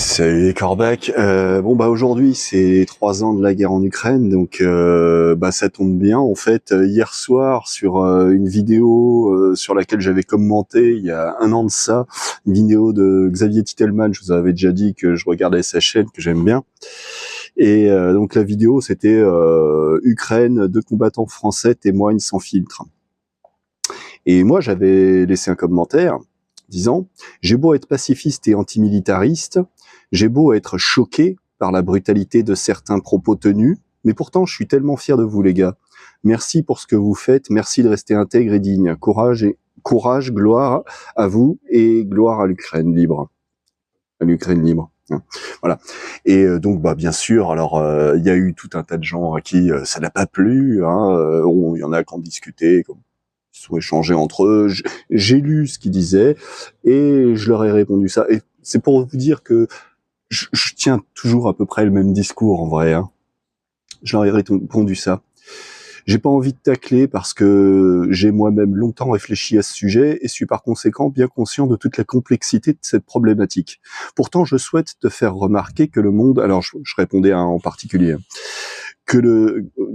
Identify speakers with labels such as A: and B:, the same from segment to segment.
A: Salut les Corbac. Aujourd'hui c'est 3 ans de la guerre en Ukraine, donc ça tombe bien. En fait, hier soir sur une vidéo sur laquelle j'avais commenté il y a 1 an de ça, une vidéo de Xavier Titelman. Je vous avais déjà dit que je regardais sa chaîne, que j'aime bien. Et donc la vidéo c'était Ukraine, 2 combattants français témoignent sans filtre. Et moi j'avais laissé un commentaire disant « J'ai beau être pacifiste et antimilitariste, j'ai beau être choqué par la brutalité de certains propos tenus, mais pourtant je suis tellement fier de vous les gars. Merci pour ce que vous faites, merci de rester intègre et digne. Courage, gloire à vous et gloire à l'Ukraine libre. » À l'Ukraine libre. Voilà. Et donc bien sûr, alors il y a eu tout un tas de gens à qui ça n'a pas plu, hein, il y en a qui ont discuté, ils sont échangés entre eux, j'ai lu ce qu'ils disaient et je leur ai répondu ça. Et c'est pour vous dire que je tiens toujours à peu près le même discours en vrai, hein. Je leur ai répondu ça. J'ai pas envie de tacler parce que j'ai moi-même longtemps réfléchi à ce sujet et suis par conséquent bien conscient de toute la complexité de cette problématique. Pourtant, je souhaite te faire remarquer que le monde, alors je répondais à un en particulier,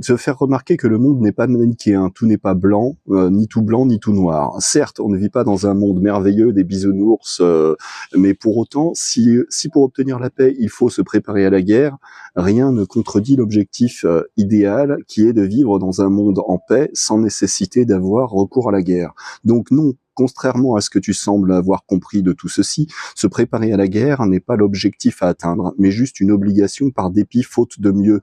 A: se faire remarquer que le monde n'est pas manichéen, tout n'est pas blanc, ni tout blanc, ni tout noir. Certes, on ne vit pas dans un monde merveilleux des bisounours, mais pour autant, si pour obtenir la paix, il faut se préparer à la guerre, rien ne contredit l'objectif idéal qui est de vivre dans un monde en paix sans nécessité d'avoir recours à la guerre. Donc non, contrairement à ce que tu sembles avoir compris de tout ceci, se préparer à la guerre n'est pas l'objectif à atteindre, mais juste une obligation par dépit faute de mieux.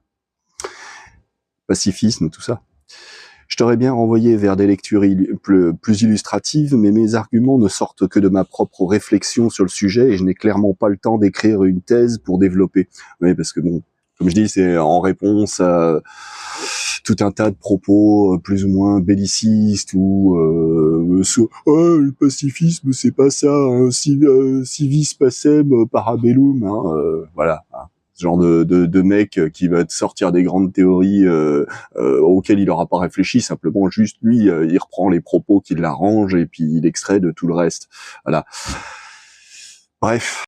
A: Pacifisme, tout ça. Je t'aurais bien renvoyé vers des lectures plus illustratives, mais mes arguments ne sortent que de ma propre réflexion sur le sujet et je n'ai clairement pas le temps d'écrire une thèse pour développer. Oui, parce que bon, comme je dis, c'est en réponse à tout un tas de propos plus ou moins bellicistes ou le pacifisme c'est pas ça, hein, civis pacem parabellum, hein, voilà. Hein. Ce genre de mec qui va te sortir des grandes théories auxquelles il n'aura pas réfléchi, simplement juste lui, il reprend les propos qui l'arrangent et puis il extrait de tout le reste. Voilà. Bref.